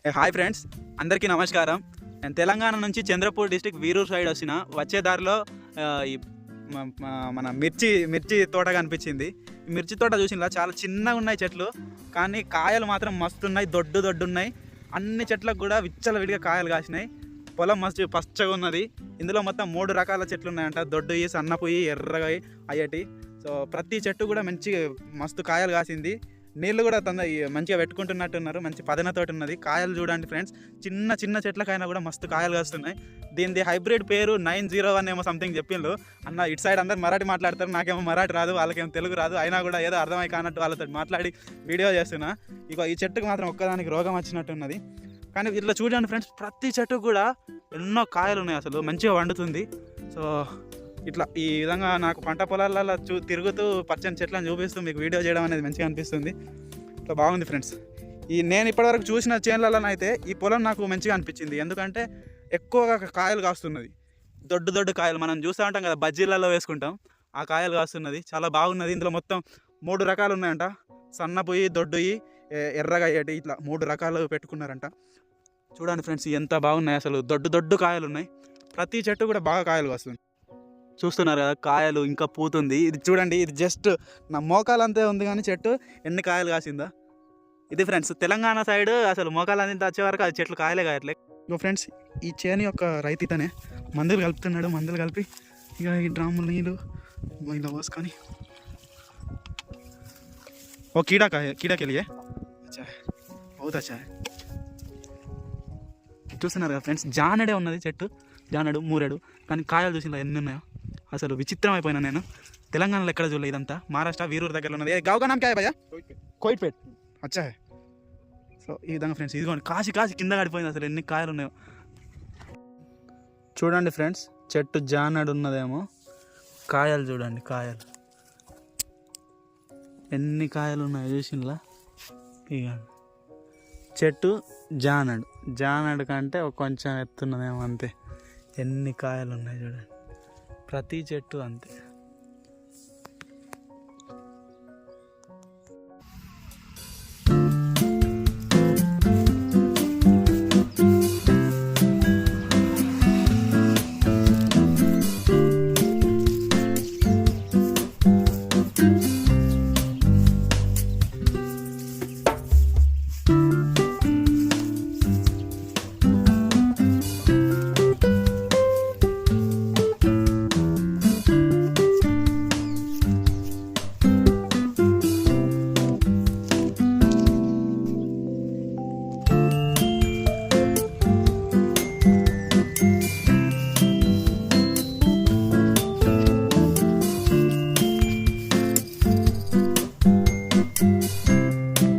Hi friends, అందరికీ నమస్కారం. నేను తెలంగాణ నుంచి చంద్రపూర్ డిస్టిక్ వీరూర్ సైడ్ వచ్చే దారిలో ఈ మన మిర్చి తోట కనిపించింది. ఈ మిర్చి తోట చూసినా చాలా చిన్నగా ఉన్నాయి చెట్లు, కానీ కాయలు మాత్రం మస్తు ఉన్నాయి, దొడ్డు ఉన్నాయి. అన్ని చెట్లకు కూడా విచ్చలవిడిగా కాయలు కాసినాయి. పొలం మస్తు పచ్చగా ఉన్నది. ఇందులో మొత్తం 3 రకాల చెట్లు ఉన్నాయంట. దొడ్డుయి, సన్నపుయి, ఎర్రగా అయ్యటి. సో ప్రతి చెట్టు కూడా మస్తు కాయలు కాసింది. నీళ్ళు కూడా మంచిగా పెట్టుకుంటున్నట్టున్నారు. మంచి పదనతోటి ఉన్నది. కాయలు చూడండి ఫ్రెండ్స్, చిన్న చెట్లకైనా కూడా మస్తు కాయలు కాస్తున్నాయి. దీనిది హైబ్రిడ్ పేరు 901 ఏమో సంథింగ్ చెప్పిండ్రు అన్న. ఇటు సైడ్ అందరు మరాఠీ మాట్లాడతారు, నాకేమో మరాఠీ రాదు, వాళ్ళకేమో తెలుగు రాదు. అయినా కూడా ఏదో అర్థమై కానట్టు వాళ్ళతో మాట్లాడి వీడియో చేస్తున్నా. ఇక ఈ చెట్టుకు మాత్రం ఒక్కదానికి రోగం వచ్చినట్టున్నది. కానీ ఇట్లా చూడండి ఫ్రెండ్స్, ప్రతి చెట్టుకు కూడా ఎన్నో కాయలు ఉన్నాయి. అసలు మంచిగా వండుతుంది. సో ఇట్లా ఈ విధంగా నాకు పంట పొలాలలో తిరుగుతూ పచ్చని చెట్లను చూపిస్తూ మీకు వీడియో చేయడం అనేది మంచిగా అనిపిస్తుంది. ఇట్లా బాగుంది ఫ్రెండ్స్. నేను ఇప్పటివరకు చూసిన చేనులలోనైతే ఈ పొలం నాకు మంచిగా అనిపించింది. ఎందుకంటే ఎక్కువగా కాయలు కాస్తున్నది. దొడ్డు కాయలు మనం చూస్తూ ఉంటాం కదా, బజ్జీలలో వేసుకుంటాం, ఆ కాయలు కాస్తున్నది. చాలా బాగున్నది. ఇందులో మొత్తం 3 రకాలు ఉన్నాయంట. సన్నపుయి, దొడ్డుయి, ఎర్రగా అయ్యేటి, ఇట్లా 3 రకాలు పెట్టుకున్నారంట. చూడండి ఫ్రెండ్స్, ఎంత బాగున్నాయి. అసలు దొడ్డు కాయలు ఉన్నాయి. ప్రతి చెట్టు కూడా బాగా కాయలు కాస్తుంది. చూస్తున్నారు కదా, కాయలు ఇంకా పూతుంది. ఇది చూడండి, ఇది జస్ట్ నా మోకాలంతే ఉంది, కానీ చెట్టు ఎన్ని కాయలు కాసిందా. ఇది ఫ్రెండ్స్ తెలంగాణ సైడ్ అసలు మోకాలంతా వచ్చే వరకు అది చెట్లు కాయలే కాయట్లే. ఇక ఫ్రెండ్స్, ఈ చేను యొక్క రైతు ఇతనే మందులు కలుపుతున్నాడు. మందులు కలిపి ఇక ఈ డ్రాములు నీళ్ళు ఇలా పోసుకొని ఓ कीड़ा బహుత్ అచ్చా. చూస్తున్నారు కదా ఫ్రెండ్స్, జానడే ఉన్నది చెట్టు, జానడు మూరెడు. కానీ కాయలు చూసిన ఎన్ని ఉన్నాయో అసలు విచిత్రం అయిపోయినా నేను. తెలంగాణలో ఎక్కడ చూడలేదు ఇదంతా. మహారాష్ట్ర వీరూరు దగ్గరలో ఉన్నది. గావ్ కా నామ్ క్యా హై భయ్యా? కోయిట్పేట్. అచ్చా. సో ఈ విధంగా ఫ్రెండ్స్, ఇదిగోండి కాసి కింద పడిపోయింది. అసలు ఎన్ని కాయలు ఉన్నాయో చూడండి ఫ్రెండ్స్. చెట్టు జానడు ఉన్నదేమో, కాయలు చూడండి, కాయలు ఎన్ని కాయలు ఉన్నాయో చూసినలా. ఇక చెట్టు జానడు కంటే కొంచెం ఎత్తున్నదేమో, అంతే. ఎన్ని కాయలు ఉన్నాయి చూడండి, ప్రతి చెట్టు అంతే.